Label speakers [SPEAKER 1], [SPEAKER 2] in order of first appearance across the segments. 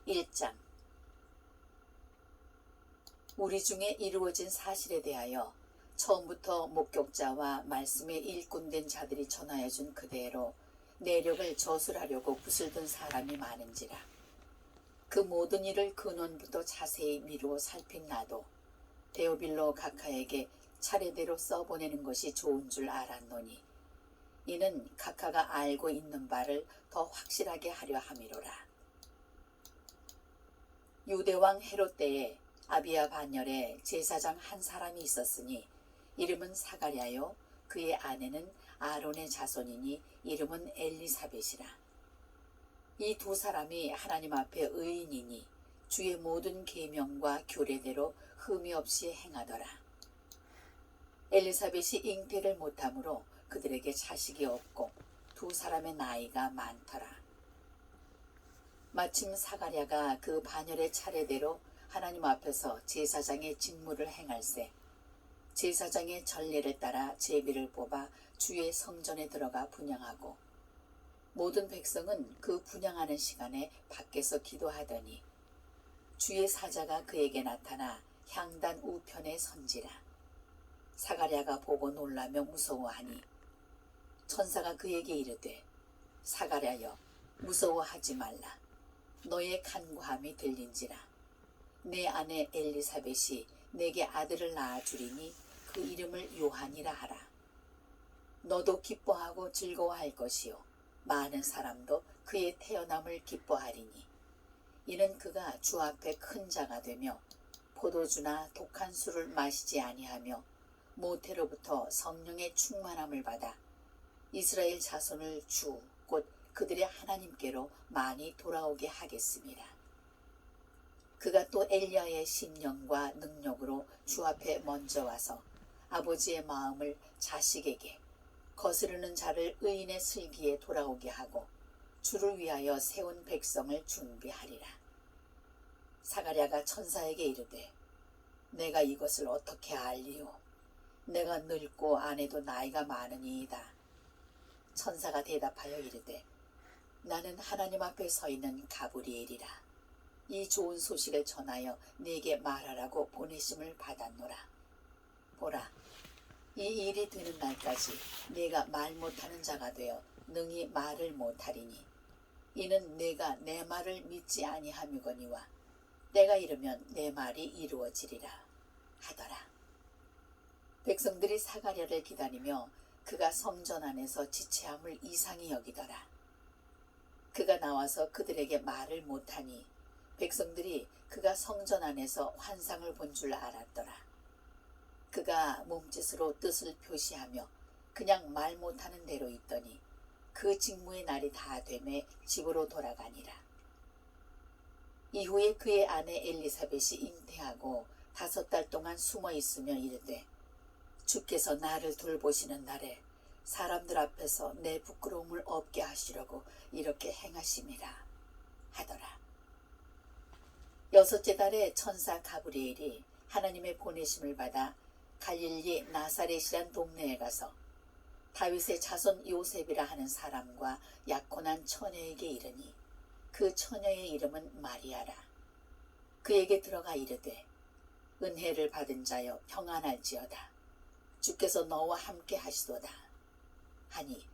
[SPEAKER 1] 1장. 우리 중에 이루어진 사실에 대하여 처음부터 목격자와 말씀에 일꾼된 자들이 전하여 준 그대로 내력을 저술하려고 붓을 든 사람이 많은지라. 그 모든 일을 근원부터 자세히 미루어 살핀 나도 데오빌로 각하에게 차례대로 써보내는 것이 좋은 줄 알았노니 이는 각하가 알고 있는 바를 더 확실하게 하려 함이로라. 유대왕 헤롯 때에 아비야 반열에 제사장 한 사람이 있었으니 이름은 사가랴요 그의 아내는 아론의 자손이니 이름은 엘리사벳이라. 이 두 사람이 하나님 앞에 의인이니 주의 모든 계명과 규례대로 흠이 없이 행하더라. 엘리사벳이 잉태를 못하므로 그들에게 자식이 없고 두 사람의 나이가 많더라. 마침 사가랴가 그 반열의 차례대로 하나님 앞에서 제사장의 직무를 행할세 제사장의 전례를 따라 제비를 뽑아 주의 성전에 들어가 분향하고 모든 백성은 그 분향하는 시간에 밖에서 기도하더니 주의 사자가 그에게 나타나 향단 우편에 선지라. 사가랴가 보고 놀라며 무서워하니 천사가 그에게 이르되 사가랴여 무서워하지 말라. 너의 간구함이 들린지라. 내 아내 엘리사벳이 내게 아들을 낳아주리니 그 이름을 요한이라 하라. 너도 기뻐하고 즐거워할 것이요 많은 사람도 그의 태어남을 기뻐하리니 이는 그가 주 앞에 큰 자가 되며 포도주나 독한 술을 마시지 아니하며 모태로부터 성령의 충만함을 받아 이스라엘 자손을 주 곧 그들의 하나님께로 많이 돌아오게 하겠습니다. 그가 또 엘리야의 심령과 능력으로 주 앞에 먼저 와서 아버지의 마음을 자식에게 거스르는 자를 의인의 슬기에 돌아오게 하고 주를 위하여 세운 백성을 준비하리라. 사가랴가 천사에게 이르되 내가 이것을 어떻게 알리오? 내가 늙고 아내도 나이가 많으니이다. 천사가 대답하여 이르되 나는 하나님 앞에 서 있는 가브리엘이라. 이 좋은 소식을 전하여 네게 말하라고 보내심을 받았노라. 보라, 이 일이 되는 날까지 네가 말 못하는 자가 되어 능히 말을 못하리니 이는 내가 내 말을 믿지 아니함이거니와 때가 이르면 내 말이 이루어지리라 하더라. 백성들이 사가랴를 기다리며 그가 성전 안에서 지체함을 이상히 여기더라. 그가 나와서 그들에게 말을 못하니 백성들이 그가 성전 안에서 환상을 본 줄 알았더라. 그가 몸짓으로 뜻을 표시하며 그냥 말 못하는 대로 있더니 그 직무의 날이 다 되매 집으로 돌아가니라. 이후에 그의 아내 엘리사벳이 잉태하고 5달 동안 숨어 있으며 이르되 주께서 나를 돌보시는 날에 사람들 앞에서 내 부끄러움을 없게 하시려고 이렇게 행하심이라 하더라. 6째 달에 천사 가브리엘이 하나님의 보내심을 받아 갈릴리 나사렛이란 동네에 가서 다윗의 자손 요셉이라 하는 사람과 약혼한 처녀에게 이르니 그 처녀의 이름은 마리아라. 그에게 들어가 이르되 은혜를 받은 자여 평안할지어다. 주께서 너와 함께 하시도다 하니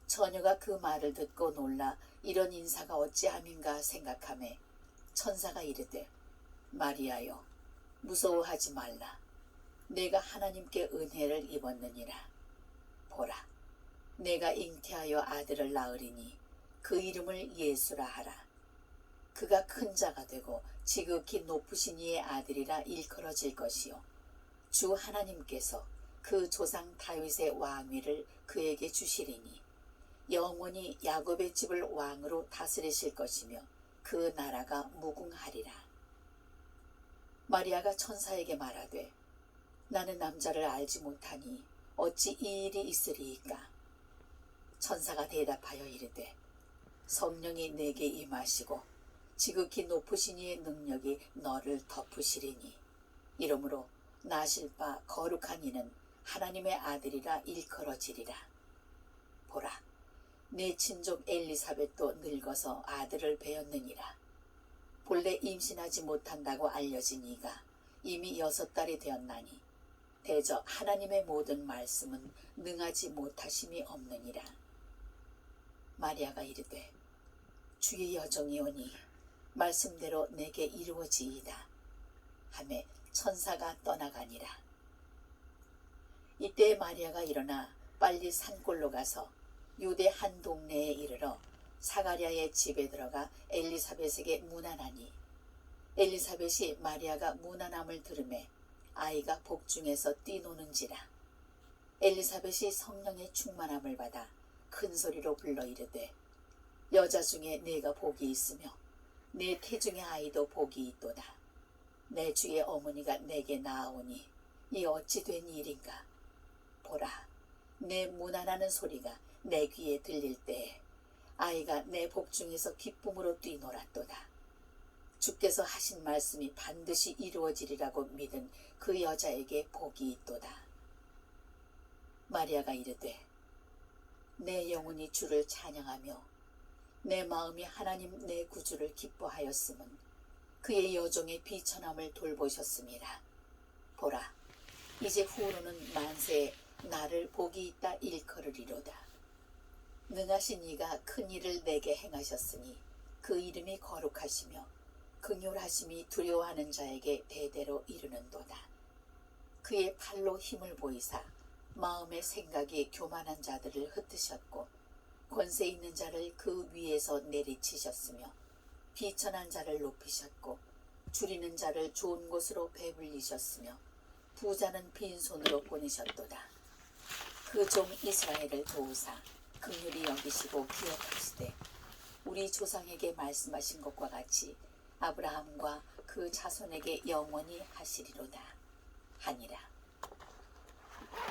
[SPEAKER 1] 처녀가 그 말을 듣고 놀라 이런 인사가 어찌함인가 생각하매 천사가 이르되 마리아여 무서워하지 말라. 내가 하나님께 은혜를 입었느니라. 보라, 내가 잉태하여 아들을 낳으리니 그 이름을 예수라 하라. 그가 큰 자가 되고 지극히 높으신 이의 아들이라 일컬어질 것이요 주 하나님께서 그 조상 다윗의 왕위를 그에게 주시리니 영원히 야곱의 집을 왕으로 다스리실 것이며 그 나라가 무궁하리라. 마리아가 천사에게 말하되 나는 남자를 알지 못하니 어찌 이 일이 있으리이까? 천사가 대답하여 이르되 성령이 내게 임하시고 지극히 높으신 이의 능력이 너를 덮으시리니 이러므로 나실 바 거룩한 이는 하나님의 아들이라 일컬어지리라. 보라, 내 친족 엘리사벳도 늙어서 아들을 배었느니라. 본래 임신하지 못한다고 알려진 이가 이미 6달이 되었나니 대저 하나님의 모든 말씀은 능하지 못하심이 없느니라. 마리아가 이르되 주의 여종이 오니 말씀대로 내게 이루어지이다 하매 천사가 떠나가니라. 이때 마리아가 일어나 빨리 산골로 가서 유대 한 동네에 이르러 사가랴의 집에 들어가 엘리사벳에게 문안하니 엘리사벳이 마리아가 문안함을 들으매 아이가 복중에서 뛰노는지라. 엘리사벳이 성령의 충만함을 받아 큰 소리로 불러 이르되 여자 중에 네가 복이 있으며 내 태중의 아이도 복이 있도다. 내 주의 어머니가 내게 나아오니 이 어찌 된 일인가. 보라, 내 문안하는 소리가 내 귀에 들릴 때에 아이가 내 복중에서 기쁨으로 뛰놀았도다. 주께서 하신 말씀이 반드시 이루어지리라고 믿은 그 여자에게 복이 있도다. 마리아가 이르되 내 영혼이 주를 찬양하며 내 마음이 하나님 내 구주를 기뻐하였음은 그의 여종의 비천함을 돌보셨음이라. 보라, 이제 후로는 만세에 나를 복이 있다 일컬으리로다. 능하신 이가 큰 일을 내게 행하셨으니 그 이름이 거룩하시며 긍휼하심이 두려워하는 자에게 대대로 이르는도다. 그의 팔로 힘을 보이사 마음의 생각이 교만한 자들을 흩으셨고 권세 있는 자를 그 위에서 내리치셨으며 비천한 자를 높이셨고 줄이는 자를 좋은 곳으로 배불리셨으며 부자는 빈손으로 보내셨도다. 그 종 이스라엘을 도우사 긍휼히 여기시고 기억하시되 우리 조상에게 말씀하신 것과 같이 아브라함과 그 자손에게 영원히 하시리로다 하니라.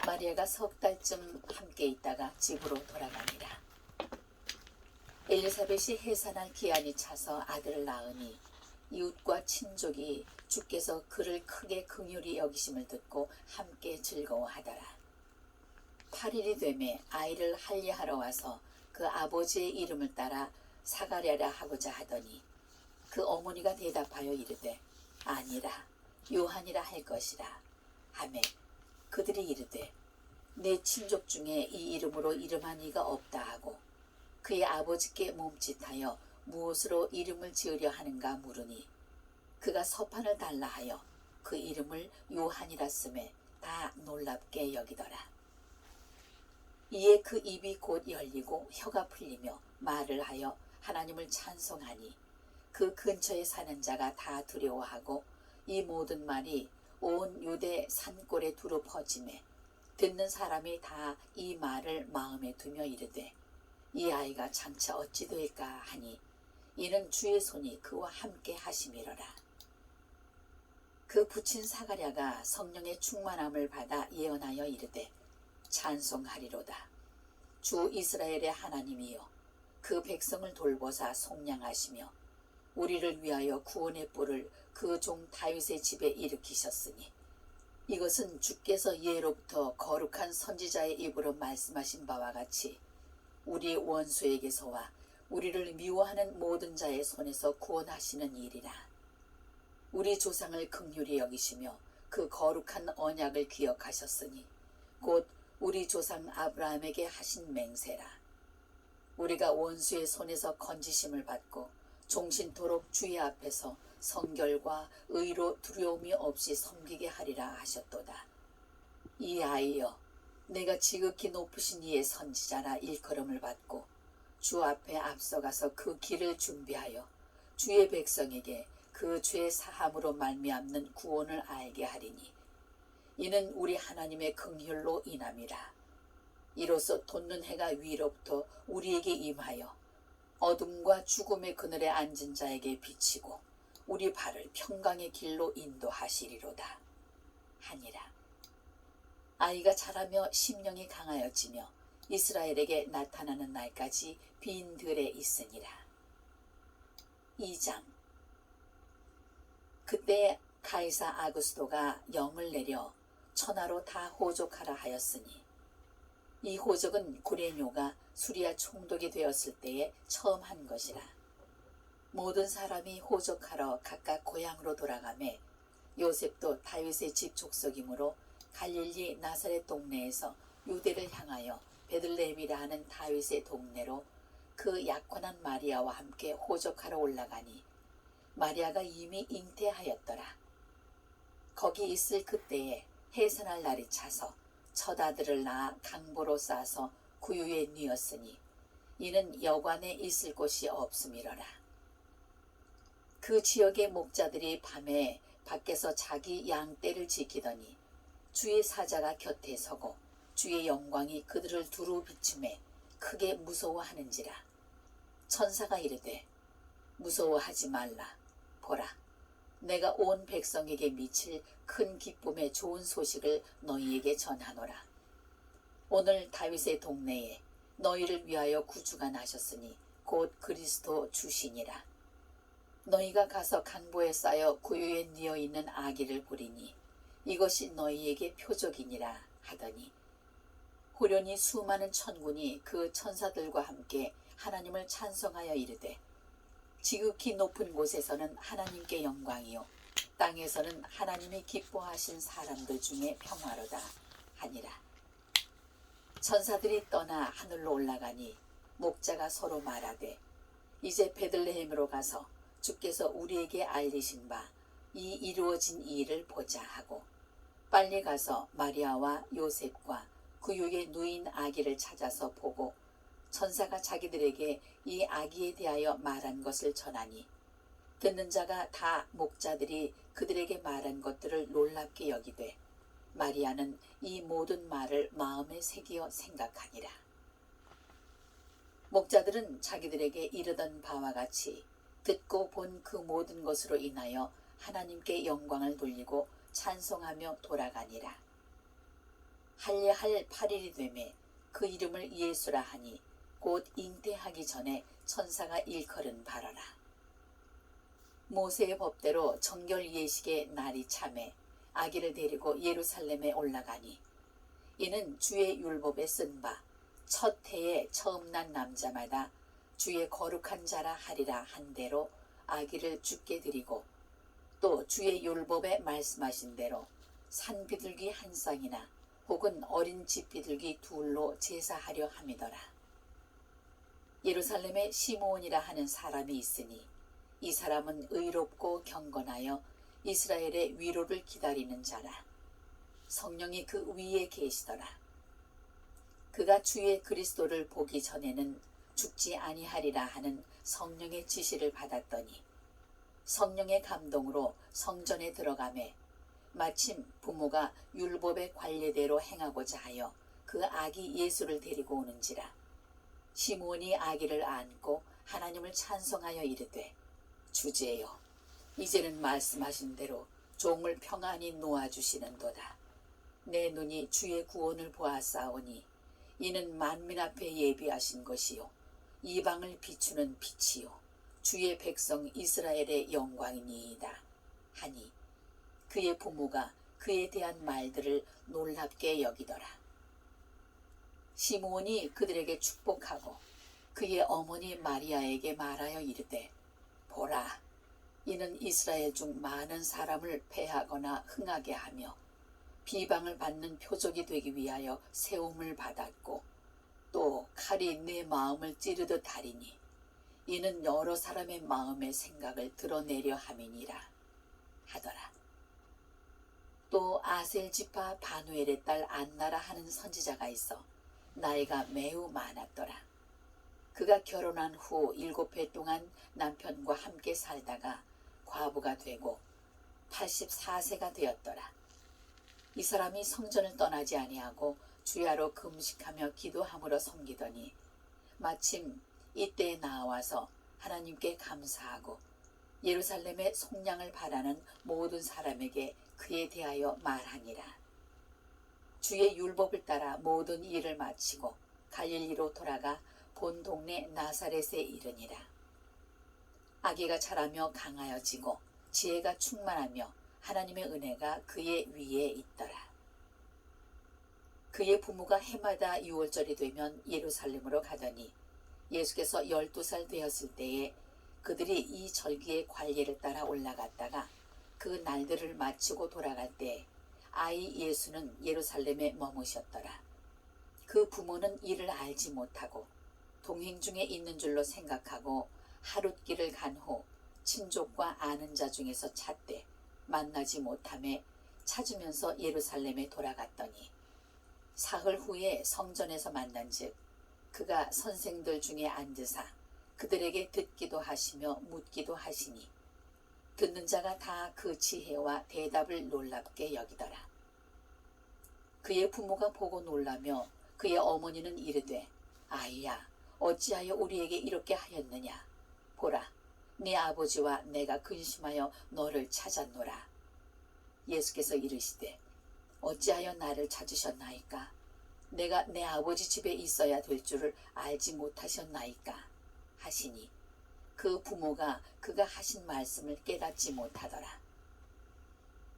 [SPEAKER 1] 마리아가 3달쯤 함께 있다가 집으로 돌아가니라. 엘리사벳이 해산할 기한이 차서 아들을 낳으니 이웃과 친족이 주께서 그를 크게 긍휼히 여기심을 듣고 함께 즐거워하더라. 8일이 되매 아이를 할례하러 와서 그 아버지의 이름을 따라 사가랴라 하고자 하더니 그 어머니가 대답하여 이르되 아니라 요한이라 할 것이라 하매 그들이 이르되 내 친족 중에 이 이름으로 이름한 이가 없다 하고 그의 아버지께 몸짓하여 무엇으로 이름을 지으려 하는가 물으니 그가 서판을 달라 하여 그 이름을 요한이라 쓰매 다 놀랍게 여기더라. 이에 그 입이 곧 열리고 혀가 풀리며 말을 하여 하나님을 찬송하니 그 근처에 사는 자가 다 두려워하고 이 모든 말이 온 유대 산골에 두루 퍼지매 듣는 사람이 다 이 말을 마음에 두며 이르되 이 아이가 장차 어찌 될까 하니 이는 주의 손이 그와 함께 하심이로라. 그 부친 사가랴가 성령의 충만함을 받아 예언하여 이르되 찬송하리로다. 주 이스라엘의 하나님이여 그 백성을 돌보사 속량하시며 우리를 위하여 구원의 뿔을 그 종 다윗의 집에 일으키셨으니 이것은 주께서 예로부터 거룩한 선지자의 입으로 말씀하신 바와 같이 우리 원수에게서와 우리를 미워하는 모든 자의 손에서 구원하시는 일이라. 우리 조상을 긍휼히 여기시며 그 거룩한 언약을 기억하셨으니 곧 우리 조상 아브라함에게 하신 맹세라. 우리가 원수의 손에서 건지심을 받고 종신토록 주의 앞에서 성결과 의로 두려움이 없이 섬기게 하리라 하셨도다. 이 아이여, 내가 지극히 높으신 이의 선지자라 일컬음을 받고 주 앞에 앞서가서 그 길을 준비하여 주의 백성에게 그 죄 사함으로 말미암는 구원을 알게 하리니 이는 우리 하나님의 긍휼로 인함이라. 이로써 돋는 해가 위로부터 우리에게 임하여 어둠과 죽음의 그늘에 앉은 자에게 비치고 우리 발을 평강의 길로 인도하시리로다 하니라. 아이가 자라며 심령이 강하여지며 이스라엘에게 나타나는 날까지 빈 들에 있으니라. 2장. 그때 가이사 아구스도가 영을 내려 천하로 다 호족하라 하였으니 이 호족은 구레뇨가 수리아 총독이 되었을 때에 처음 한 것이라. 모든 사람이 호적하러 각각 고향으로 돌아가매 요셉도 다윗의 집 족속이므로 갈릴리 나사렛 동네에서 유대를 향하여 베들레헴이라 하는 다윗의 동네로 그 약혼한 마리아와 함께 호적하러 올라가니 마리아가 이미 잉태하였더라. 거기 있을 그때에 해산할 날이 차서 첫 아들을 낳아 강보로 싸서 구유에 뉘었으니 이는 여관에 있을 곳이 없음이러라. 그 지역의 목자들이 밤에 밖에서 자기 양떼를 지키더니 주의 사자가 곁에 서고 주의 영광이 그들을 두루 비추매 크게 무서워하는지라. 천사가 이르되 무서워하지 말라. 보라, 내가 온 백성에게 미칠 큰 기쁨의 좋은 소식을 너희에게 전하노라. 오늘 다윗의 동네에 너희를 위하여 구주가 나셨으니 곧 그리스도 주시니라. 너희가 가서 강보에 쌓여 구유에 뉘어 있는 아기를 보리니 이것이 너희에게 표적이니라 하더니 호련히 수많은 천군이 그 천사들과 함께 하나님을 찬송하여 이르되 지극히 높은 곳에서는 하나님께 영광이요 땅에서는 하나님이 기뻐하신 사람들 중에 평화로다 하니라. 천사들이 떠나 하늘로 올라가니 목자가 서로 말하되 이제 베들레헴으로 가서 주께서 우리에게 알리신 바 이 이루어진 일을 보자 하고 빨리 가서 마리아와 요셉과 구유에 누인 아기를 찾아서 보고 천사가 자기들에게 이 아기에 대하여 말한 것을 전하니 듣는 자가 다 목자들이 그들에게 말한 것들을 놀랍게 여기되 마리아는 이 모든 말을 마음에 새기어 생각하니라. 목자들은 자기들에게 이르던 바와 같이 듣고 본 그 모든 것으로 인하여 하나님께 영광을 돌리고 찬송하며 돌아가니라. 할례할 8일이 되매 그 이름을 예수라 하니 곧 잉태하기 전에 천사가 일컬은 바라라. 모세의 법대로 정결 예식의 날이 참에 아기를 데리고 예루살렘에 올라가니 이는 주의 율법에 쓴 바 첫 해에 처음 난 남자마다 주의 거룩한 자라 하리라 한 대로 아기를 주께 드리고 또 주의 율법에 말씀하신 대로 산비둘기 한 쌍이나 혹은 어린 집비둘기 둘로 제사하려 함이더라. 예루살렘에 시므온이라 하는 사람이 있으니 이 사람은 의롭고 경건하여 이스라엘의 위로를 기다리는 자라. 성령이 그 위에 계시더라. 그가 주의 그리스도를 보기 전에는 죽지 아니하리라 하는 성령의 지시를 받았더니 성령의 감동으로 성전에 들어가매 마침 부모가 율법의 관례대로 행하고자 하여 그 아기 예수를 데리고 오는지라. 시므온이 아기를 안고 하나님을 찬송하여 이르되 주제여 이제는 말씀하신 대로 종을 평안히 놓아주시는도다. 내 눈이 주의 구원을 보았사오니 이는 만민 앞에 예비하신 것이요 이방을 비추는 빛이요 주의 백성 이스라엘의 영광이니이다 하니 그의 부모가 그에 대한 말들을 놀랍게 여기더라. 시므온이 그들에게 축복하고 그의 어머니 마리아에게 말하여 이르되 보라, 이는 이스라엘 중 많은 사람을 패하거나 흥하게 하며 비방을 받는 표적이 되기 위하여 세움을 받았고 또 칼이 내 마음을 찌르듯 하리니 이는 여러 사람의 마음의 생각을 드러내려 함이니라 하더라. 또 아셀 지파 바누엘의 딸 안나라 하는 선지자가 있어 나이가 매우 많았더라. 그가 결혼한 후 7해 동안 남편과 함께 살다가 과부가 되고 84세가 되었더라. 이 사람이 성전을 떠나지 아니하고 주야로 금식하며 기도함으로 섬기더니 마침 이때에 나와서 하나님께 감사하고 예루살렘의 속량을 바라는 모든 사람에게 그에 대하여 말하니라. 주의 율법을 따라 모든 일을 마치고 갈릴리로 돌아가 본 동네 나사렛에 이르니라. 아기가 자라며 강하여지고 지혜가 충만하며 하나님의 은혜가 그의 위에 있더라. 그의 부모가 해마다 6월절이 되면 예루살렘으로 가더니 예수께서 12살 되었을 때에 그들이 이 절기의 관례를 따라 올라갔다가 그 날들을 마치고 돌아갈 때 아이 예수는 예루살렘에 머무셨더라. 그 부모는 이를 알지 못하고 동행 중에 있는 줄로 생각하고 하룻길을 간 후 친족과 아는 자 중에서 찾되 만나지 못하매 찾으면서 예루살렘에 돌아갔더니 사흘 후에 성전에서 만난즉 그가 선생들 중에 앉으사 그들에게 듣기도 하시며 묻기도 하시니 듣는 자가 다 그 지혜와 대답을 놀랍게 여기더라. 그의 부모가 보고 놀라며 그의 어머니는 이르되 아이야 어찌하여 우리에게 이렇게 하였느냐. 보라 네 아버지와 내가 근심하여 너를 찾았노라. 예수께서 이르시되 어찌하여 나를 찾으셨나이까. 내가 내 아버지 집에 있어야 될 줄을 알지 못하셨나이까 하시니 그 부모가 그가 하신 말씀을 깨닫지 못하더라.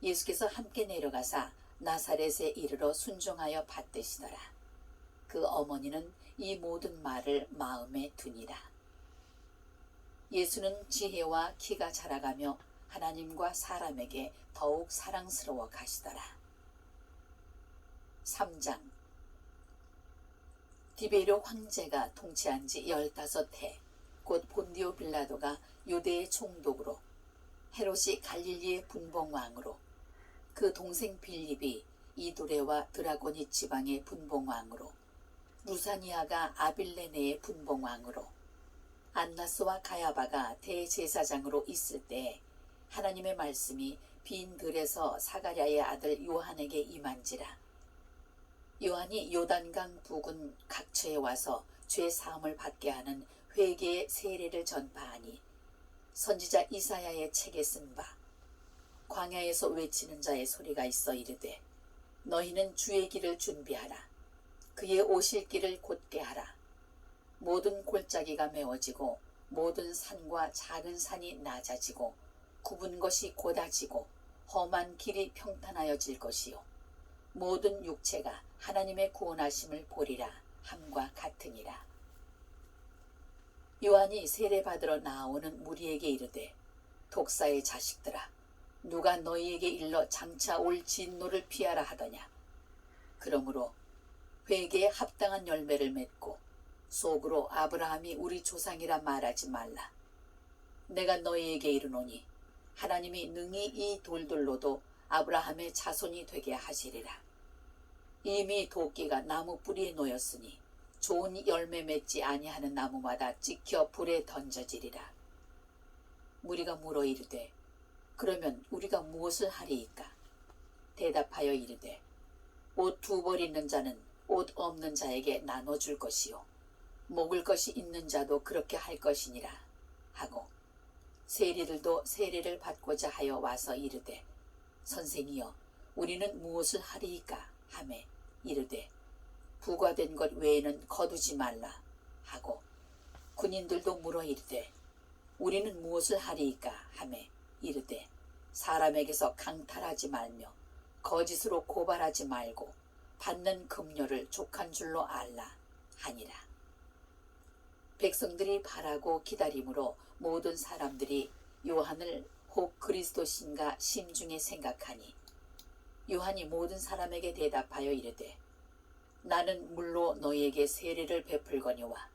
[SPEAKER 1] 예수께서 함께 내려가사 나사렛에 이르러 순종하여 받드시더라. 그 어머니는 이 모든 말을 마음에 두니라. 예수는 지혜와 키가 자라가며 하나님과 사람에게 더욱 사랑스러워 가시더라. 3장. 디베료 황제가 통치한 지 15해 곧 본디오 빌라도가 유대의 총독으로 헤롯이 갈릴리의 분봉왕으로 그 동생 빌립이 이두레와 드라고니 지방의 분봉왕으로 루사니아가 아빌레네의 분봉왕으로 안나스와 가야바가 대제사장으로 있을 때에 하나님의 말씀이 빈 들에서 사가랴의 아들 요한에게 임한지라. 요한이 요단강 부근 각처에 와서 죄 사함을 받게 하는 회개의 세례를 전파하니 선지자 이사야의 책에 쓴 바 광야에서 외치는 자의 소리가 있어 이르되 너희는 주의 길을 준비하라. 그의 오실 길을 곧게 하라. 모든 골짜기가 메워지고 모든 산과 작은 산이 낮아지고 굽은 것이 곧아지고 험한 길이 평탄하여질 것이요 모든 육체가 하나님의 구원하심을 보리라 함과 같으니라. 요한이 세례받으러 나오는 무리에게 이르되 독사의 자식들아 누가 너희에게 일러 장차 올 진노를 피하라 하더냐. 그러므로 회개에 합당한 열매를 맺고 속으로 아브라함이 우리 조상이라 말하지 말라. 내가 너희에게 이르노니 하나님이 능히 이 돌들로도 아브라함의 자손이 되게 하시리라. 이미 도끼가 나무 뿌리에 놓였으니 좋은 열매 맺지 아니하는 나무마다 찍혀 불에 던져지리라. 무리가 물어 이르되 그러면 우리가 무엇을 하리이까. 대답하여 이르되 옷 2벌 있는 자는 옷 없는 자에게 나눠줄 것이요 먹을 것이 있는 자도 그렇게 할 것이니라 하고 세리들도 세례를 받고자 하여 와서 이르되 선생이여 우리는 무엇을 하리이까 하매 이르되 부과된 것 외에는 거두지 말라 하고 군인들도 물어 이르되 우리는 무엇을 하리이까 하매 이르되 사람에게서 강탈하지 말며 거짓으로 고발하지 말고 받는 급료를 족한 줄로 알라 하니라. 백성들이 바라고 기다림으로 모든 사람들이 요한을 혹 그리스도신가 심중에 생각하니 요한이 모든 사람에게 대답하여 이르되 나는 물로 너희에게 세례를 베풀거니와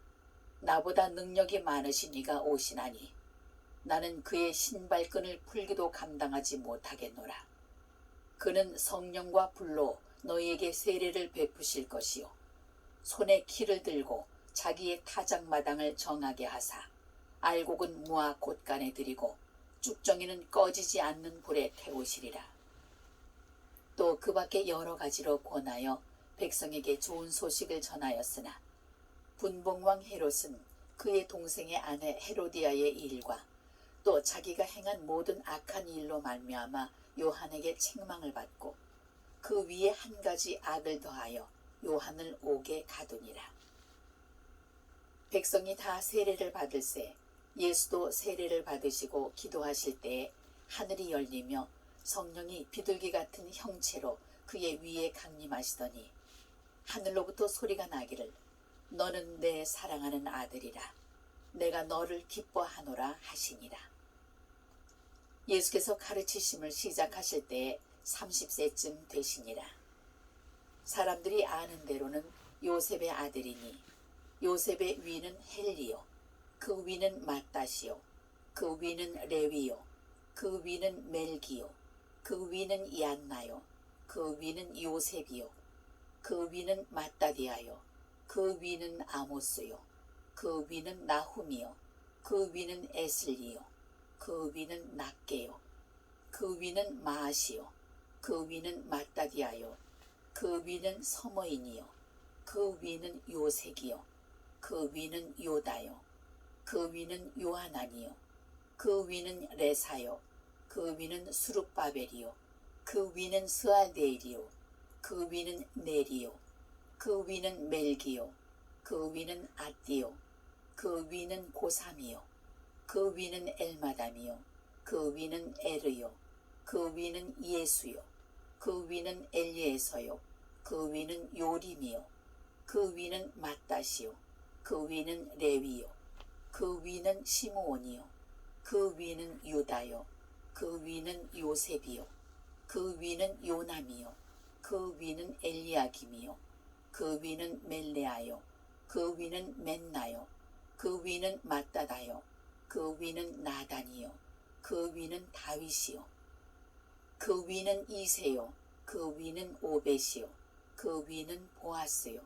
[SPEAKER 1] 나보다 능력이 많으신 이가 오시나니 나는 그의 신발끈을 풀기도 감당하지 못하겠노라. 그는 성령과 불로 너희에게 세례를 베푸실 것이요 손에 키를 들고 자기의 타작마당을 정하게 하사 알곡은 무화 곳간에 들이고 쭉정이는 꺼지지 않는 불에 태우시리라. 또 그 밖에 여러 가지로 권하여 백성에게 좋은 소식을 전하였으나 분봉왕 헤롯은 그의 동생의 아내 헤로디아의 일과 또 자기가 행한 모든 악한 일로 말미암아 요한에게 책망을 받고 그 위에 한 가지 악을 더하여 요한을 옥에 가두니라. 백성이 다 세례를 받을새 예수도 세례를 받으시고 기도하실 때에 하늘이 열리며 성령이 비둘기 같은 형체로 그의 위에 강림하시더니 하늘로부터 소리가 나기를 너는 내 사랑하는 아들이라 내가 너를 기뻐하노라 하시니라. 예수께서 가르치심을 시작하실 때에 30세쯤 되시니라. 사람들이 아는 대로는 요셉의 아들이니 요셉의 위는 헬리요, 그 위는 마따시요, 그 위는 레위요, 그 위는 멜기요, 그 위는 얀나요, 그 위는 요셉이요, 그 위는 마따디아요, 그 위는 아모스요, 그 위는 나훔이요, 그 위는 에슬리요, 그 위는 낫게요, 그 위는 마아시요, 그 위는 마따디아요, 그 위는 서머인이요, 그 위는 요색이요, 그 위는 요다요, 그 위는 요하나니요, 그 위는 레사요, 그 위는 수룹바벨이요, 그 위는 스알데일이요, 그 위는 네리요, 그 위는 멜기요, 그 위는 아띠요, 그 위는 고삼이요, 그 위는 엘마담이요, 그 위는 에르요, 그 위는 예수요, 그 위는 엘리에서요, 그 위는 요림이요, 그 위는 마따시요, 그 위는 레위요, 그 위는 시므온이요, 그 위는 유다요, 그 위는 요셉이요, 그 위는 요남이요, 그 위는 엘리야김이요, 그 위는 멜레아요, 그 위는 맨나요, 그 위는 마따다요, 그 위는 나단이요, 그 위는 다윗이요, 그 위는 이세요, 그 위는 오벳이요, 그 위는 보아스요,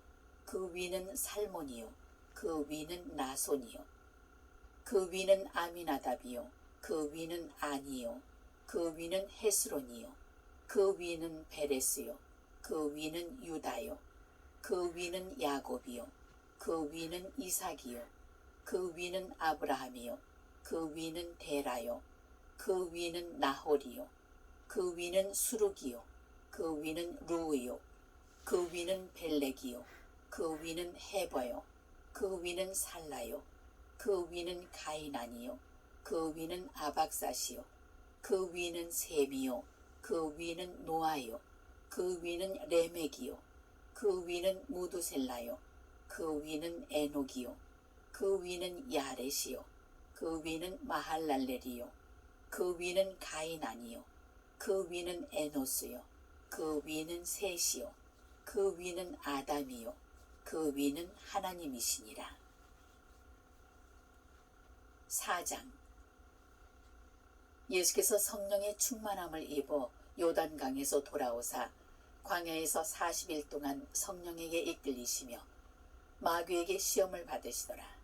[SPEAKER 1] 그 위는 살몬이요, 그 위는 나손이요, 그 위는 아미나답이요, 그 위는 아니요, 그 위는 헤스론이요, 그 위는 베레스요, 그 위는 유다요, 그 위는 야곱이요, 그 위는 이삭이요, 그 위는 아브라함이요, 그 위는 데라요, 그 위는 나홀이요, 그 위는 수룩이요, 그 위는 루이요, 그 위는 벨렉이요, 그 위는 헤버요, 그 위는 살라요, 그 위는 가이난이요, 그 위는 아박사시요, 그 위는 셈이요, 그 위는 노아요, 그 위는 레멕이요, 그 위는 무두셀라요, 그 위는 에녹이요, 그 위는 야렛이요, 그 위는 마할랄렐이요, 그 위는 가이난이요, 그 위는 에노스요, 그 위는 셋이요, 그 위는 아담이요, 그 위는 하나님이시니라. 4장. 예수께서 성령의 충만함을 입어 요단강에서 돌아오사 광야에서 40일 동안 성령에게 이끌리시며 마귀에게 시험을 받으시더라.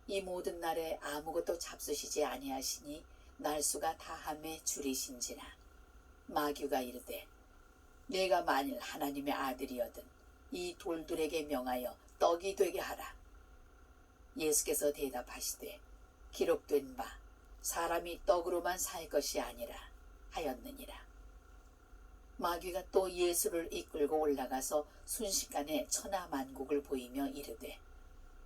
[SPEAKER 1] 이 모든 날에 아무것도 잡수시지 아니하시니 날수가 다함에 줄이신지라. 마귀가 이르되 내가 만일 하나님의 아들이거든 이 돌들에게 명하여 떡이 되게 하라. 예수께서 대답하시되 기록된 바 사람이 떡으로만 살 것이 아니라 하였느니라. 마귀가 또 예수를 이끌고 올라가서 순식간에 천하만국을 보이며 이르되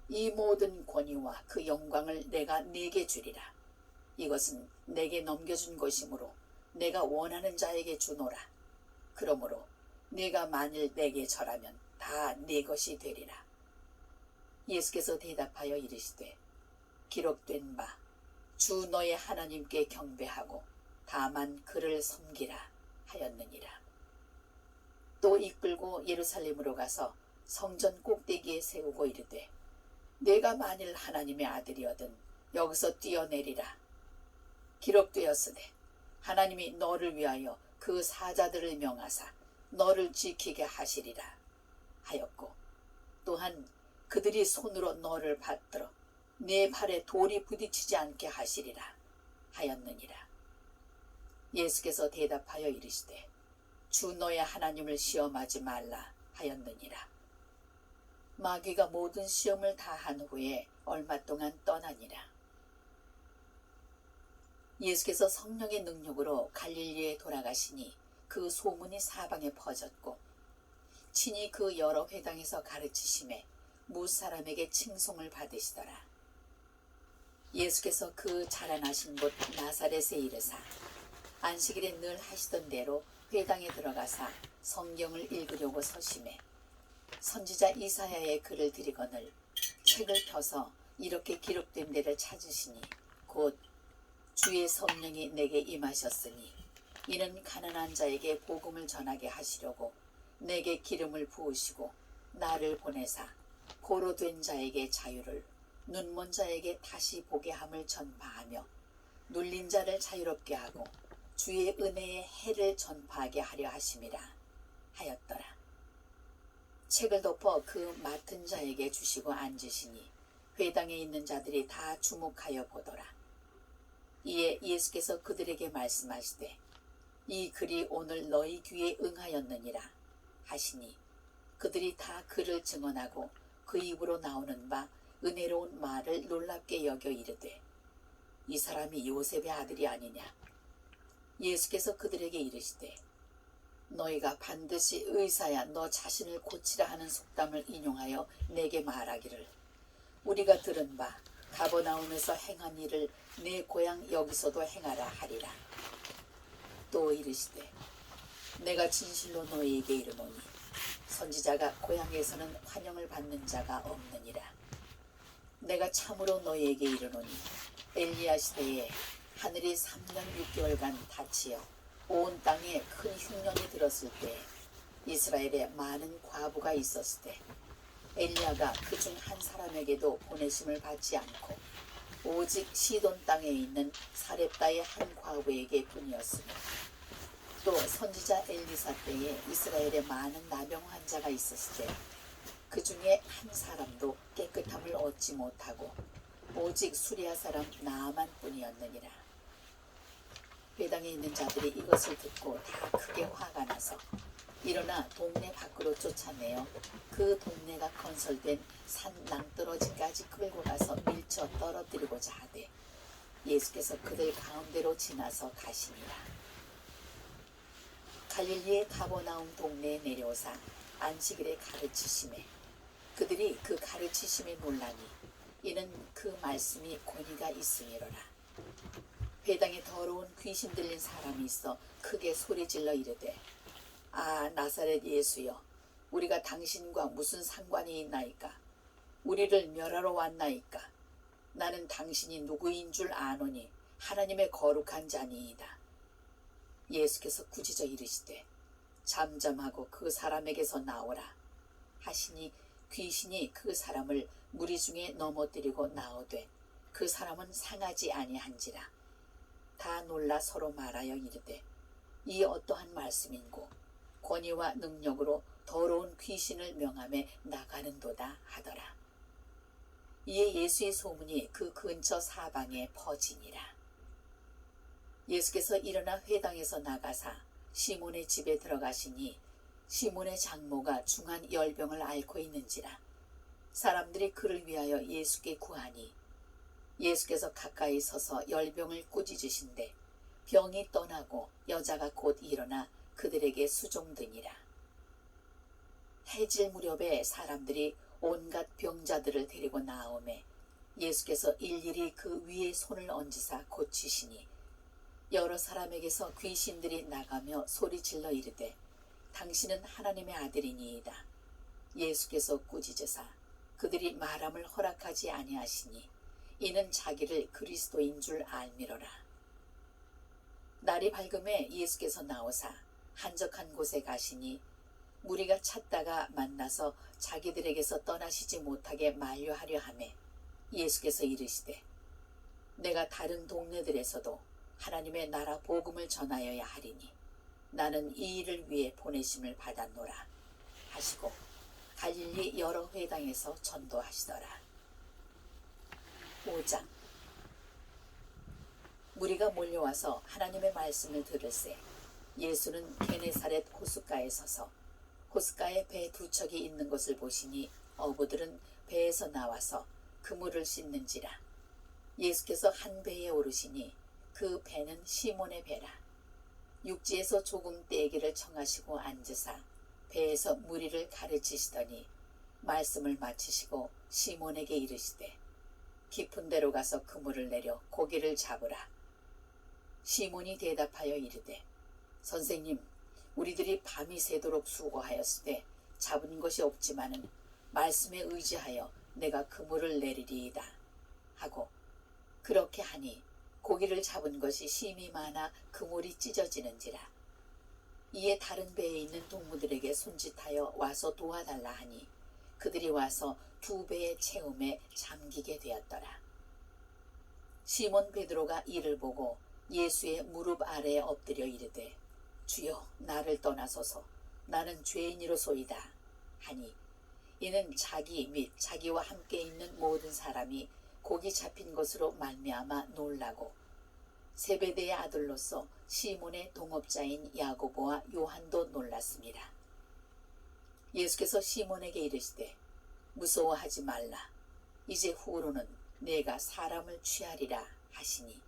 [SPEAKER 1] 이 모든 권위와 그 영광을 내가 네게 주리라. 이것은 내게 넘겨준 것이므로 내가 원하는 자에게 주노라. 그러므로 네가 만일 내게 절하면 다 네 것이 되리라. 예수께서 대답하여 이르시되 기록된 바 주 너의 하나님께 경배하고 다만 그를 섬기라 하였느니라. 또 이끌고 예루살렘으로 가서 성전 꼭대기에 세우고 이르되 내가 만일 하나님의 아들이거든 여기서 뛰어내리라. 기록되었으되 하나님이 너를 위하여 그 사자들을 명하사 너를 지키게 하시리라 하였고 또한 그들이 손으로 너를 받들어 네 발에 돌이 부딪히지 않게 하시리라 하였느니라. 예수께서 대답하여 이르시되 주 너의 하나님을 시험하지 말라 하였느니라. 마귀가 모든 시험을 다 한 후에 얼마 동안 떠나니라. 예수께서 성령의 능력으로 갈릴리에 돌아가시니 그 소문이 사방에 퍼졌고 친히 그 여러 회당에서 가르치심에 무사람에게 칭송을 받으시더라. 예수께서 그 자라나신 곳 나사렛에 이르사 안식일에 늘 하시던 대로 회당에 들어가사 성경을 읽으려고 서심해 선지자 이사야의 글을 들이거늘 책을 펴서 이렇게 기록된 데를 찾으시니 곧 주의 성령이 내게 임하셨으니 이는 가난한 자에게 복음을 전하게 하시려고 내게 기름을 부으시고 나를 보내사 고로 된 자에게 자유를 눈먼 자에게 다시 보게 함을 전파하며 눌린 자를 자유롭게 하고 주의 은혜의 해를 전파하게 하려 하심이라 하였더라. 책을 덮어 그 맡은 자에게 주시고 앉으시니 회당에 있는 자들이 다 주목하여 보더라. 이에 예수께서 그들에게 말씀하시되 이 글이 오늘 너희 귀에 응하였느니라 하시니 그들이 다 그를 증언하고 그 입으로 나오는 바 은혜로운 말을 놀랍게 여겨 이르되 이 사람이 요셉의 아들이 아니냐. 예수께서 그들에게 이르시되 너희가 반드시 의사야 너 자신을 고치라 하는 속담을 인용하여 내게 말하기를 우리가 들은 바 가버나움에서 행한 일을 내 고향 여기서도 행하라 하리라. 또 이르시되 내가 진실로 너희에게 이르노니 선지자가 고향에서는 환영을 받는 자가 없느니라. 내가 참으로 너희에게 이르노니 엘리야 시대에 하늘이 3년 6개월간 닫히어 온 땅에 큰 흉년이 들었을 때 이스라엘에 많은 과부가 있었을 때 엘리야가 그중 한 사람에게도 보내심을 받지 않고 오직 시돈 땅에 있는 사렙다의 한 과부에게 뿐이었으며 또 선지자 엘리사 때에 이스라엘에 많은 나병 환자가 있었을 때 그 중에 한 사람도 깨끗함을 얻지 못하고 오직 수리아 사람 나아만 뿐이었느니라. 회당에 있는 자들이 이것을 듣고 다 크게 화가 나서 일어나 동네 밖으로 쫓아내어 그 동네가 건설된 산 낭떠러지까지 끌고 가서 밀쳐 떨어뜨리고자 하되 예수께서 그들 가운데로 지나서 가시니라. 갈릴리의 가버나움 동네에 내려오사 안식일에 가르치심에 그들이 그 가르치심에 놀라니 이는 그 말씀이 권위가 있음이로라. 회당에 더러운 귀신 들린 사람이 있어 크게 소리질러 이르되 아 나사렛 예수여 우리가 당신과 무슨 상관이 있나이까. 우리를 멸하러 왔나이까. 나는 당신이 누구인 줄 아노니 하나님의 거룩한 자니이다. 예수께서 꾸짖어 이르시되 잠잠하고 그 사람에게서 나오라 하시니 귀신이 그 사람을 무리 중에 넘어뜨리고 나오되 그 사람은 상하지 아니한지라. 다 놀라 서로 말하여 이르되 이 어떠한 말씀인고 권위와 능력으로 더러운 귀신을 명함에 나가는도다 하더라. 이에 예수의 소문이 그 근처 사방에 퍼지니라. 예수께서 일어나 회당에서 나가사 시몬의 집에 들어가시니 시몬의 장모가 중한 열병을 앓고 있는지라. 사람들이 그를 위하여 예수께 구하니 예수께서 가까이 서서 열병을 꾸짖으신데 병이 떠나고 여자가 곧 일어나 그들에게 수종드니라. 해질 무렵에 사람들이 온갖 병자들을 데리고 나오매 예수께서 일일이 그 위에 손을 얹으사 고치시니 여러 사람에게서 귀신들이 나가며 소리질러 이르되 당신은 하나님의 아들이니이다. 예수께서 꾸짖으사 그들이 말함을 허락하지 아니하시니 이는 자기를 그리스도인 줄 알미로라. 날이 밝음에 예수께서 나오사 한적한 곳에 가시니 무리가 찾다가 만나서 자기들에게서 떠나시지 못하게 만류하려 하매 예수께서 이르시되 내가 다른 동네들에서도 하나님의 나라 복음을 전하여야 하리니 나는 이 일을 위해 보내심을 받았노라 하시고 갈릴리 여러 회당에서 전도하시더라. 5장. 무리가 몰려와서 하나님의 말씀을 들을새 예수는 게네사렛 호숫가에 서서 호숫가에 배 두 척이 있는 것을 보시니 어부들은 배에서 나와서 그물을 씻는지라. 예수께서 한 배에 오르시니 그 배는 시몬의 배라. 육지에서 조금 떼기를 청하시고 앉으사 배에서 무리를 가르치시더니 말씀을 마치시고 시몬에게 이르시되 깊은 데로 가서 그물을 내려 고기를 잡으라. 시몬이 대답하여 이르되 선생님 우리들이 밤이 새도록 수고하였을 때 잡은 것이 없지만은 말씀에 의지하여 내가 그물을 내리리이다 하고 그렇게 하니 고기를 잡은 것이 심히 많아 그물이 찢어지는지라. 이에 다른 배에 있는 동무들에게 손짓하여 와서 도와달라 하니 그들이 와서 두 배의 채움에 잠기게 되었더라. 시몬 베드로가 이를 보고 예수의 무릎 아래에 엎드려 이르되 주여 나를 떠나소서 나는 죄인이로소이다 하니 이는 자기 및 자기와 함께 있는 모든 사람이 고기 잡힌 것으로 말미암아 놀라고 세베대의 아들로서 시몬의 동업자인 야고보와 요한도 놀랐습니다. 예수께서 시몬에게 이르시되 무서워하지 말라 이제 후로는 내가 사람을 취하리라 하시니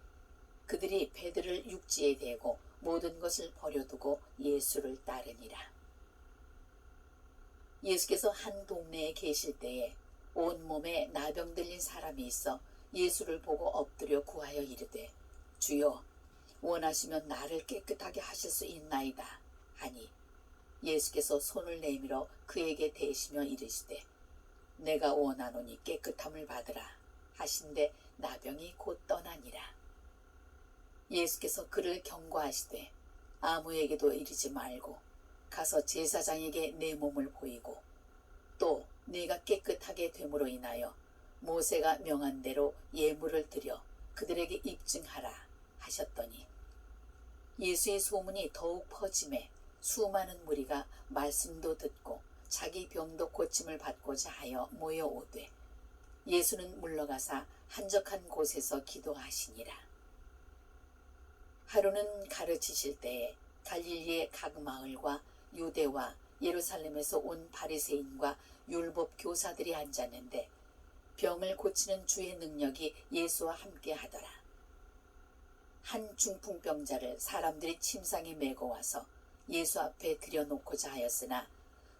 [SPEAKER 1] 그들이 배들을 육지에 대고 모든 것을 버려두고 예수를 따르니라. 예수께서 한 동네에 계실 때에 온몸에 나병 들린 사람이 있어 예수를 보고 엎드려 구하여 이르되 주여 원하시면 나를 깨끗하게 하실 수 있나이다 하니 예수께서 손을 내밀어 그에게 대시며 이르시되 내가 원하노니 깨끗함을 받으라 하신데 나병이 곧 떠나니라. 예수께서 그를 경고하시되 아무에게도 이르지 말고 가서 제사장에게 내 몸을 보이고 또 네가 깨끗하게 됨으로 인하여 모세가 명한 대로 예물을 드려 그들에게 입증하라 하셨더니 예수의 소문이 더욱 퍼짐에 수많은 무리가 말씀도 듣고 자기 병도 고침을 받고자 하여 모여오되 예수는 물러가사 한적한 곳에서 기도하시니라. 하루는 가르치실 때에 갈릴리의 각 마을과 유대와 예루살렘에서 온 바리새인과 율법 교사들이 앉았는데 병을 고치는 주의 능력이 예수와 함께 하더라. 한 중풍병자를 사람들이 침상에 메고 와서 예수 앞에 들여놓고자 하였으나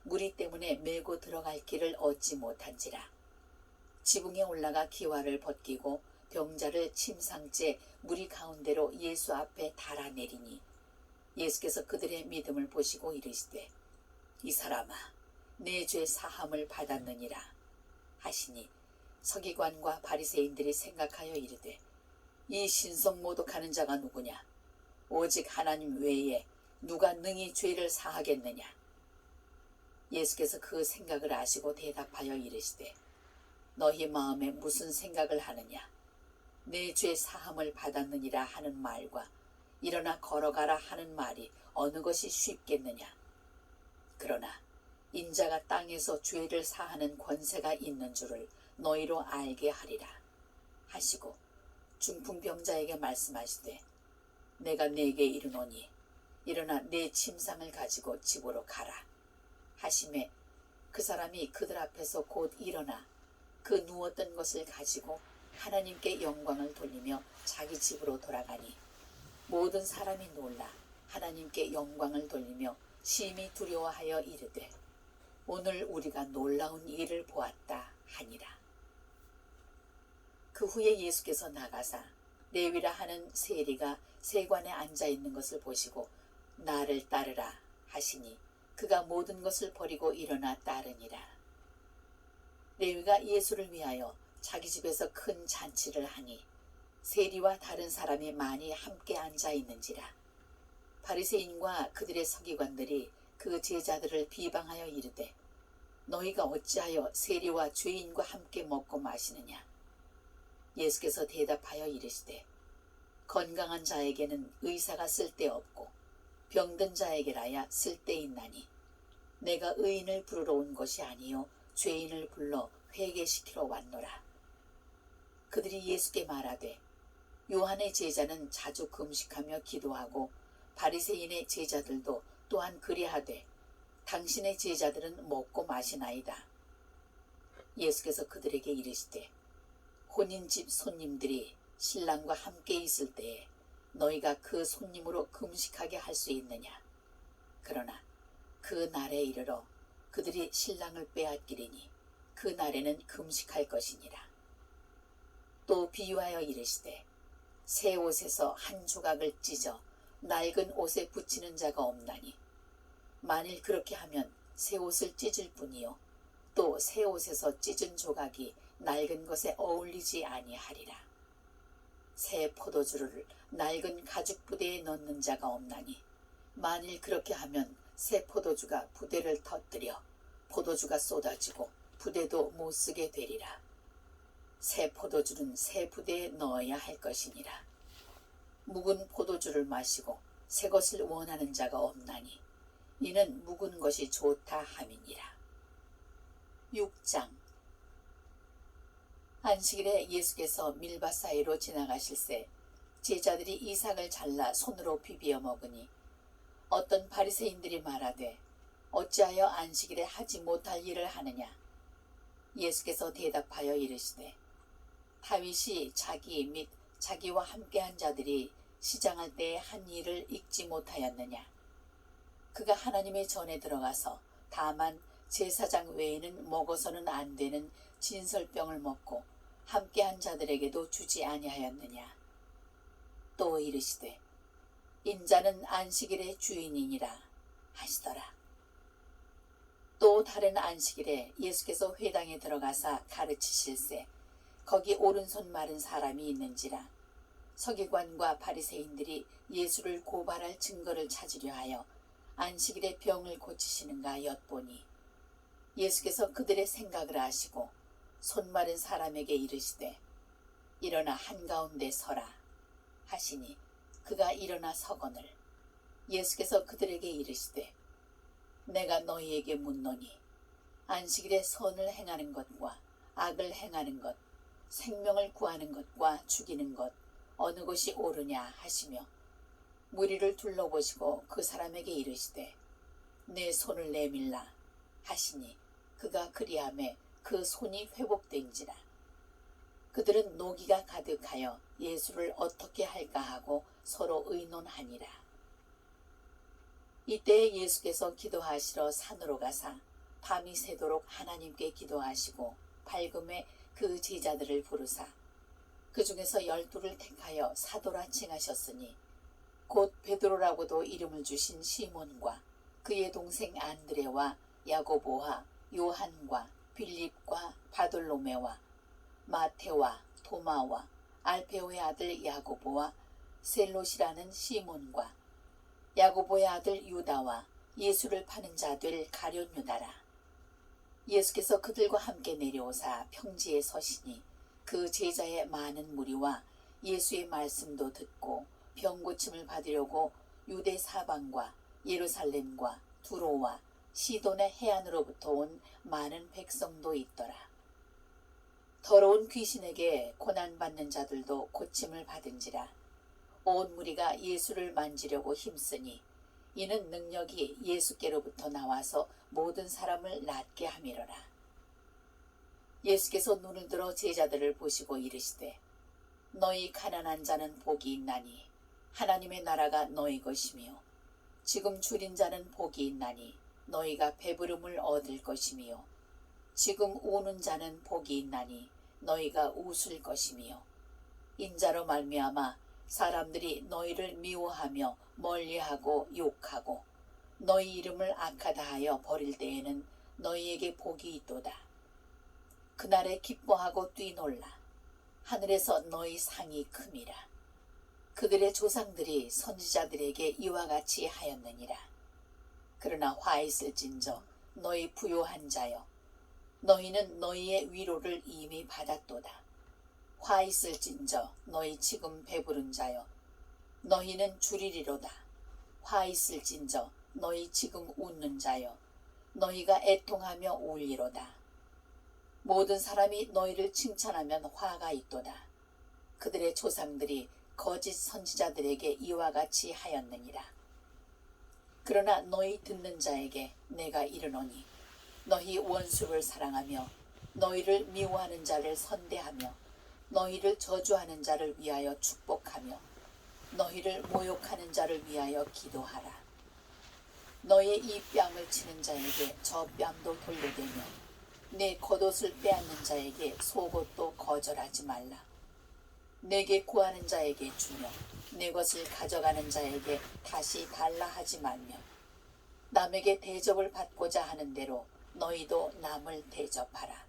[SPEAKER 1] 무리 때문에 메고 들어갈 길을 얻지 못한지라. 지붕에 올라가 기와를 벗기고 병자를 침상째 무리 가운데로 예수 앞에 달아내리니 예수께서 그들의 믿음을 보시고 이르시되 이 사람아 내 죄 사함을 받았느니라 하시니 서기관과 바리새인들이 생각하여 이르되 이 신성 모독하는 자가 누구냐 오직 하나님 외에 누가 능히 죄를 사하겠느냐. 예수께서 그 생각을 아시고 대답하여 이르시되 너희 마음에 무슨 생각을 하느냐 내 죄 사함을 받았느니라 하는 말과 일어나 걸어가라 하는 말이 어느 것이 쉽겠느냐. 그러나 인자가 땅에서 죄를 사하는 권세가 있는 줄을 너희로 알게 하리라 하시고 중풍병자에게 말씀하시되 내가 네게 이르노니 일어나 내 침상을 가지고 집으로 가라 하시매 그 사람이 그들 앞에서 곧 일어나 그 누웠던 것을 가지고 하나님께 영광을 돌리며 자기 집으로 돌아가니 모든 사람이 놀라 하나님께 영광을 돌리며 심히 두려워하여 이르되 오늘 우리가 놀라운 일을 보았다 하니라. 그 후에 예수께서 나가사 레위라 하는 세리가 세관에 앉아있는 것을 보시고 나를 따르라 하시니 그가 모든 것을 버리고 일어나 따르니라. 레위가 예수를 위하여 자기 집에서 큰 잔치를 하니 세리와 다른 사람이 많이 함께 앉아있는지라. 바리새인과 그들의 서기관들이 그 제자들을 비방하여 이르되 너희가 어찌하여 세리와 죄인과 함께 먹고 마시느냐. 예수께서 대답하여 이르시되 건강한 자에게는 의사가 쓸데없고 병든 자에게라야 쓸데있나니 내가 의인을 부르러 온 것이 아니요 죄인을 불러 회개시키러 왔노라. 그들이 예수께 말하되 요한의 제자는 자주 금식하며 기도하고 바리새인의 제자들도 또한 그리하되 당신의 제자들은 먹고 마시나이다. 예수께서 그들에게 이르시되 혼인집 손님들이 신랑과 함께 있을 때에 너희가 그 손님으로 금식하게 할 수 있느냐. 그러나 그 날에 이르러 그들이 신랑을 빼앗기리니 그 날에는 금식할 것이니라. 또 비유하여 이르시되 새 옷에서 한 조각을 찢어 낡은 옷에 붙이는 자가 없나니 만일 그렇게 하면 새 옷을 찢을 뿐이요 또 새 옷에서 찢은 조각이 낡은 것에 어울리지 아니하리라. 새 포도주를 낡은 가죽 부대에 넣는 자가 없나니 만일 그렇게 하면 새 포도주가 부대를 터뜨려 포도주가 쏟아지고 부대도 못 쓰게 되리라. 새 포도주는 새 부대에 넣어야 할 것이니라. 묵은 포도주를 마시고 새 것을 원하는 자가 없나니 이는 묵은 것이 좋다 함이니라. 6장. 안식일에 예수께서 밀밭 사이로 지나가실새 제자들이 이삭을 잘라 손으로 비비어 먹으니 어떤 바리새인들이 말하되 어찌하여 안식일에 하지 못할 일을 하느냐. 예수께서 대답하여 이르시되 다윗이 자기 및 자기와 함께한 자들이 시장할 때에 한 일을 잊지 못하였느냐. 그가 하나님의 전에 들어가서 다만 제사장 외에는 먹어서는 안 되는 진설병을 먹고 함께한 자들에게도 주지 아니하였느냐. 또 이르시되 인자는 안식일의 주인이니라 하시더라. 또 다른 안식일에 예수께서 회당에 들어가사 가르치실새 거기 오른손 마른 사람이 있는지라. 서기관과 바리새인들이 예수를 고발할 증거를 찾으려 하여 안식일에 병을 고치시는가 엿보니 예수께서 그들의 생각을 아시고 손 마른 사람에게 이르시되 일어나 한가운데 서라 하시니 그가 일어나 서거늘 예수께서 그들에게 이르시되 내가 너희에게 묻노니 안식일에 선을 행하는 것과 악을 행하는 것 생명을 구하는 것과 죽이는 것 어느 것이 옳으냐 하시며 무리를 둘러보시고 그 사람에게 이르시되 내 손을 내밀라 하시니 그가 그리하매 그 손이 회복된지라. 그들은 노기가 가득하여 예수를 어떻게 할까 하고 서로 의논하니라. 이때 예수께서 기도하시러 산으로 가사 밤이 새도록 하나님께 기도하시고 밝음에 그 제자들을 부르사 그 중에서 12를 택하여 사도라 칭하셨으니 곧 베드로라고도 이름을 주신 시몬과 그의 동생 안드레와 야고보와 요한과 빌립과 바돌로메와 마테와 도마와 알페오의 아들 야고보와 셀롯이라는 시몬과 야고보의 아들 유다와 예수를 파는 자 될 가룟 유다라. 예수께서 그들과 함께 내려오사 평지에 서시니 그 제자의 많은 무리와 예수의 말씀도 듣고 병고침을 받으려고 유대 사방과 예루살렘과 두로와 시돈의 해안으로부터 온 많은 백성도 있더라. 더러운 귀신에게 고난받는 자들도 고침을 받은지라. 온 무리가 예수를 만지려고 힘쓰니 이는 능력이 예수께로부터 나와서 모든 사람을 낫게 함이로라. 예수께서 눈을 들어 제자들을 보시고 이르시되 너희 가난한 자는 복이 있나니 하나님의 나라가 너희 것이며 지금 줄인 자는 복이 있나니 너희가 배부름을 얻을 것이며 지금 우는 자는 복이 있나니 너희가 웃을 것이며 인자로 말미암아 사람들이 너희를 미워하며 멀리하고 욕하고 너희 이름을 악하다 하여 버릴 때에는 너희에게 복이 있도다. 그날에 기뻐하고 뛰놀라. 하늘에서 너희 상이 큼이라. 그들의 조상들이 선지자들에게 이와 같이 하였느니라. 그러나 화 있을진저 너희 부요한 자여 너희는 너희의 위로를 이미 받았도다. 화 있을진저 너희 지금 배부른 자여 너희는 줄이리로다. 화 있을진저 너희 지금 웃는 자여 너희가 애통하며 울리로다. 모든 사람이 너희를 칭찬하면 화가 있도다. 그들의 조상들이 거짓 선지자들에게 이와 같이 하였느니라. 그러나 너희 듣는 자에게 내가 이르노니 너희 원수를 사랑하며 너희를 미워하는 자를 선대하며 너희를 저주하는 자를 위하여 축복하며 너희를 모욕하는 자를 위하여 기도하라. 너의 이 뺨을 치는 자에게 저 뺨도 돌려대며 내 겉옷을 빼앗는 자에게 속옷도 거절하지 말라. 내게 구하는 자에게 주며 내 것을 가져가는 자에게 다시 달라 하지 말며 남에게 대접을 받고자 하는 대로 너희도 남을 대접하라.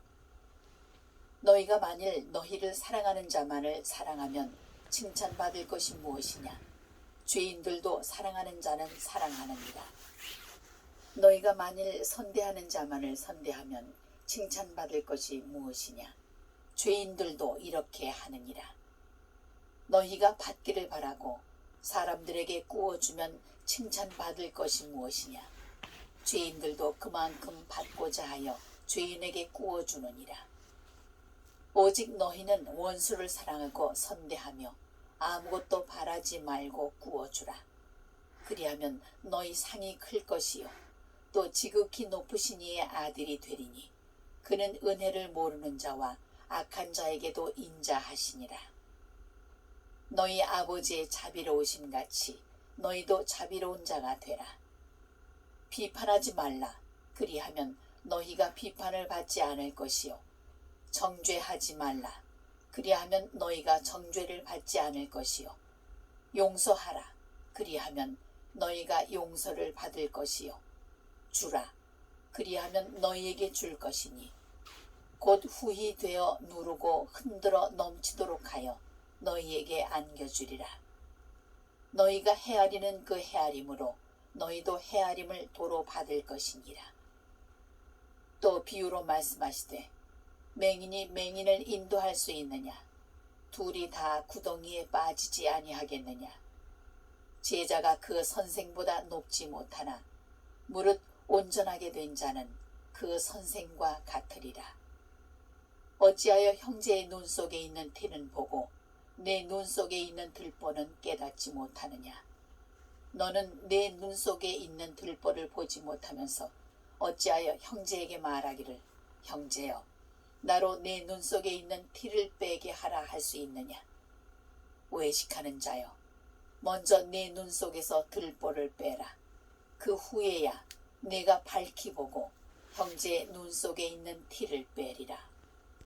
[SPEAKER 1] 너희가 만일 너희를 사랑하는 자만을 사랑하면 칭찬받을 것이 무엇이냐? 죄인들도 사랑하는 자는 사랑하느니라. 너희가 만일 선대하는 자만을 선대하면 칭찬받을 것이 무엇이냐? 죄인들도 이렇게 하느니라. 너희가 받기를 바라고 사람들에게 구워주면 칭찬받을 것이 무엇이냐? 죄인들도 그만큼 받고자 하여 죄인에게 구워주느니라. 오직 너희는 원수를 사랑하고 선대하며 아무것도 바라지 말고 구워주라. 그리하면 너희 상이 클 것이요 또 지극히 높으신 이의 아들이 되리니 그는 은혜를 모르는 자와 악한 자에게도 인자하시니라. 너희 아버지의 자비로우심 같이 너희도 자비로운 자가 되라. 비판하지 말라. 그리하면 너희가 비판을 받지 않을 것이요 정죄하지 말라. 그리하면 너희가 정죄를 받지 않을 것이요 용서하라. 그리하면 너희가 용서를 받을 것이요 주라. 그리하면 너희에게 줄 것이니 곧 후히 되어 누르고 흔들어 넘치도록 하여 너희에게 안겨주리라. 너희가 헤아리는 그 헤아림으로 너희도 헤아림을 도로 받을 것이니라. 또 비유로 말씀하시되 맹인이 맹인을 인도할 수 있느냐? 둘이 다 구덩이에 빠지지 아니하겠느냐? 제자가 그 선생보다 높지 못하나 무릇 온전하게 된 자는 그 선생과 같으리라. 어찌하여 형제의 눈 속에 있는 티는 보고 내 눈 속에 있는 들보는 깨닫지 못하느냐? 너는 내 눈 속에 있는 들보를 보지 못하면서 어찌하여 형제에게 말하기를 형제여 나로 내 눈 속에 있는 티를 빼게 하라 할 수 있느냐? 외식하는 자여 먼저 내 눈 속에서 들보를 빼라. 그 후에야 내가 밝히 보고 형제의 눈 속에 있는 티를 빼리라.